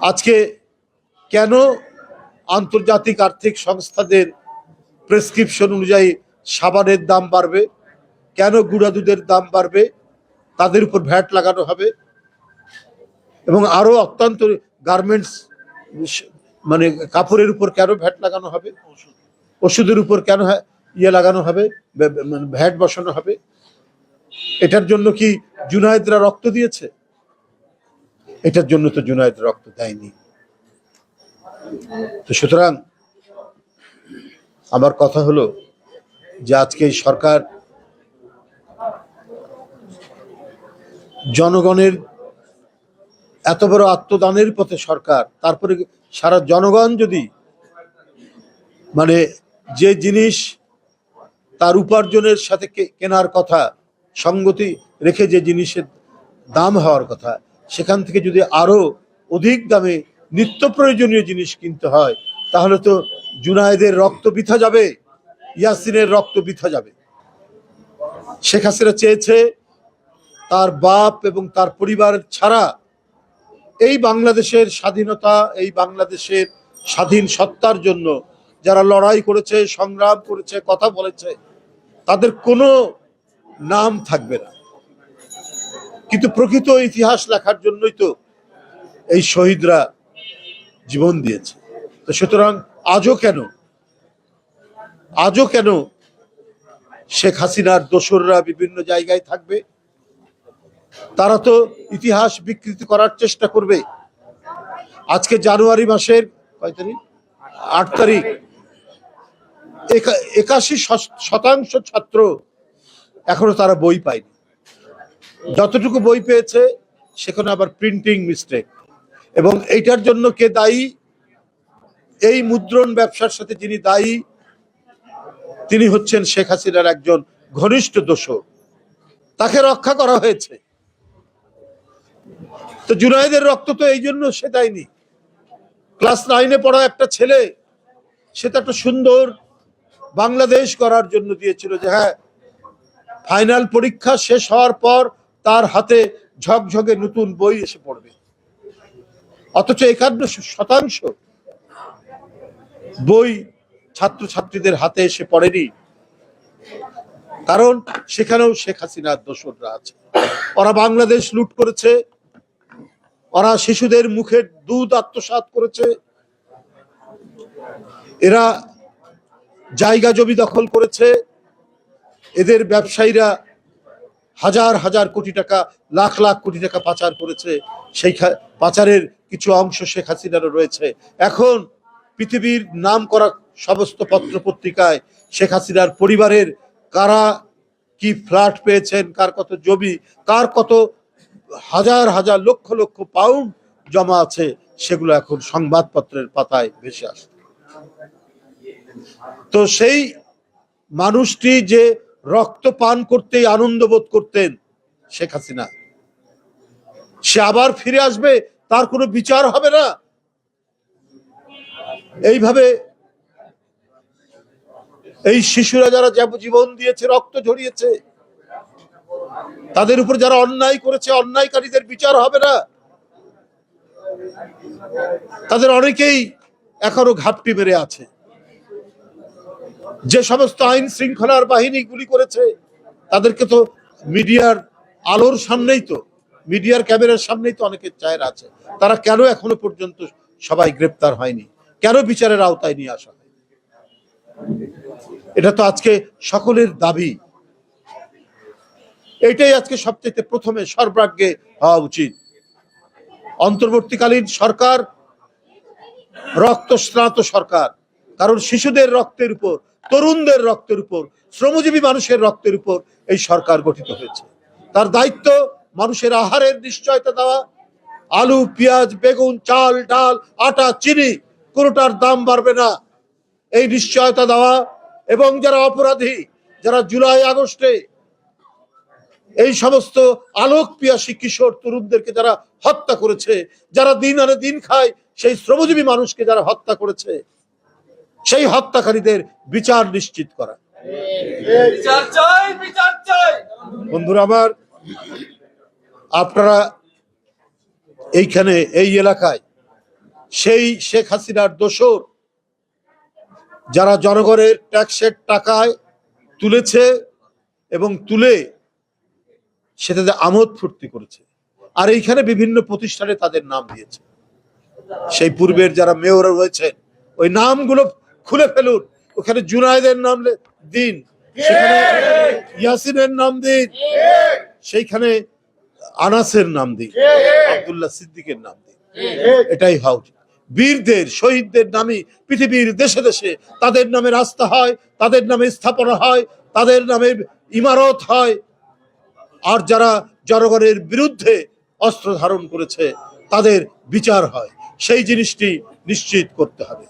আজকে কেন আন্তর্জাতিক আর্থিক সংস্থাদের প্রেসক্রিপশন অনুযায়ী সাবানের দাম বাড়বে, কেন গুঁড়া দুধের দাম বাড়বে, তাদের উপর ভ্যাট লাগানো হবে এবং আরো অত্যন্ত গার্মেন্টস মানে কাপড়ের উপর কেন ভ্যাট লাগানো হবে, ওষুধের উপর কেন লাগানো হবে, ভ্যাট বসানো হবে। এটার জন্য কি জুনায়েদরা রক্ত দিয়েছে? এটার জন্য তো জুনায়েদ রক্ত দেয়নি। তো সুতরাং আমার কথা হলো যে আজকে এই সরকার জনগণের এত বড় আত্মদানের পথে সরকার, তারপরে সারা জনগণ যদি মানে যে জিনিস তার উপার্জনের সাথে কেনার কথা, সঙ্গতি রেখে যে জিনিসের দাম হওয়ার কথা, সেখান থেকে যদি আরো অধিক দামে নিত্য প্রয়োজনীয় জিনিস কিনতে হয়, তাহলে তো জুনায়েদের রক্ত বৃথা যাবে, ইয়াসিনের রক্ত বৃথা যাবে। শেখ হাসিনা চেয়েছে তার বাপ এবং তার পরিবার ছাড়া এই বাংলাদেশের স্বাধীনতা, এই বাংলাদেশের স্বাধীন সত্তার জন্য যারা লড়াই করেছে, সংগ্রাম করেছে, কথা বলেছে, তাদের কোনো নাম থাকবে না। কিন্তু প্রকৃত ইতিহাস লেখার জন্যই তো এই শহীদরা জীবন দিয়েছে। তো সুতরাং আজও কেন শেখ হাসিনার দোসররা বিভিন্ন জায়গায় থাকবে? তারা তো ইতিহাস বিকৃতি করার চেষ্টা করবে। আজকে জানুয়ারি মাসের 8 তারিখ 81% ছাত্র এখনো তারা বই পায়নি। যতটুকু বই পেয়েছে সেখানে আবার প্রিন্টিং মিস্টেক, এবং এইটার জন্য কে দায়ী? এই মুদ্রণ ব্যবসার সাথে যিনি দায়ী তিনি হচ্ছেন শেখ হাসিনার একজন ঘনিষ্ঠ দোসর। তাকে রক্ষা করা হয়েছে। তো জুনায়েদের রক্ত তো এই জন্য সে দেয়নি। ক্লাস 9-এ পড়া একটা ছেলে, সে তো একটা সুন্দর বাংলাদেশ করার জন্য দিয়েছিল, যে হ্যাঁ ফাইনাল পরীক্ষা শেষ হওয়ার পর তার হাতে ঝকঝকে নতুন বই এসে পড়বে। অথচ 51% বই ছাত্রছাত্রীদের হাতে এসে পড়েনি, কারণ সেখানেও শেখ হাসিনার দোসররা আছে। ওরা বাংলাদেশ লুট করেছে, ওরা শিশুদের মুখের দুধ আত্মসাৎ করেছে, এরা জায়গা জমি দখল করেছে, এদের ব্যবসায়ীরা হাজার হাজার কোটি টাকা, লাখ লাখ কোটি টাকা পাচার করেছে। সেই পাচারের কিছু অংশ শেখ হাসিনারও রয়েছে। এখন পৃথিবীর নাম করা সমস্ত পত্র পত্রিকায় শেখ হাসিনার পরিবারের কারা কি ফ্ল্যাট পেয়েছেন, কার কত জমি, কার কত হাজার হাজার লক্ষ লক্ষ পাউন্ড জমা আছে, সেগুলো এখন সংবাদপত্রের পাতায় ভেসে আসে। তো সেই মানুষটি যে রক্ত পান করতেই আনন্দ বোধ করতেন শেখ হাসিনা, সে আবার ফিরে আসবে, তার কোনো বিচার হবে না। এইভাবে এই শিশুরা যারা জীবন দিয়েছে, রক্ত ঝরিয়েছে, তাদের উপর যারা অন্যায় করেছে, অন্যায়কারীদের বিচার হবে না। তাদের অনেকেই এখনো ঘাপটি মেরে আছে। যে সমস্ত আইন শৃঙ্খলার বাহিনী গুলি করেছে, তাদেরকে তো মিডিয়ার আলোর সামনেই, তো মিডিয়ার ক্যামেরার সামনেই তো অনেকের চায়ের আছে। তারা কেন এখনো পর্যন্ত সবাই গ্রেপ্তার হয়নি? কেন বিচারের আওতায় নিয়ে আসা হয়? এটা তো আজকে সকলের দাবি। এটাই আজকে সবচেয়ে প্রথমে সর্বাগ্রে হওয়া উচিত। অন্তর্বর্তীকালীন সরকার রক্তস্নাত সরকার, কারণ শিশুদের রক্তের উপর, তরুণদের রক্তের উপর, শ্রমজীবী মানুষের রক্তের উপর এই সরকার গঠিত হয়েছে। তার দায়িত্ব মানুষের আহারের নিশ্চয়তা দেওয়া। আলু, পেঁয়াজ, বেগুন, চাল, ডাল, আটা, চিনি কোনোটার দাম বাড়বে না, এই নিশ্চয়তা দেওয়া। এবং যারা অপরাধী, যারা জুলাই আগস্টে এই সমস্ত আলোক পিয়াসী কিশোর তরুণদেরকে যারা হত্যা করেছে, যারা দিন আনে দিন খায়, সেই শ্রমজীবী মানুষকে যারা হত্যা করেছে, সেই হত্যাকারীদের বিচার নিশ্চিত করা। বন্ধুরা আমার, আপনারা এইখানে এই এলাকায় সেই শেখ হাসিনার দোসর যারা জনগণের ট্যাক্সের টাকায় তুলেছে এবং তুলে সেটাতে আমোদ ফুর্তি করেছে, আর এইখানে বিভিন্ন প্রতিষ্ঠানে তাদের নাম দিয়েছে। সেই পূর্বের যারা মেয়র রয়েছেন ওই নামগুলো খুলে ফেলুন, ওখানে জুনায়েদের নাম দিন, সেখানে ইয়াসিনের নাম দিন, সেইখানে আনাসের নাম দিন, আব্দুল্লাহ সিদ্দিকের নাম দিন। এটাই হওয়া উচিত। বীরদের শহীদদের নামে পৃথিবীর দেশে দেশে তাদের নামে রাস্তা হয়, তাদের নামে স্থাপনা হয়, তাদের নামে ইমারত হয়, আর যারা জনগণের বিরুদ্ধে অস্ত্র ধারণ করেছে তাদের বিচার হয়। সেই জিনিসটি নিশ্চিত করতে হবে।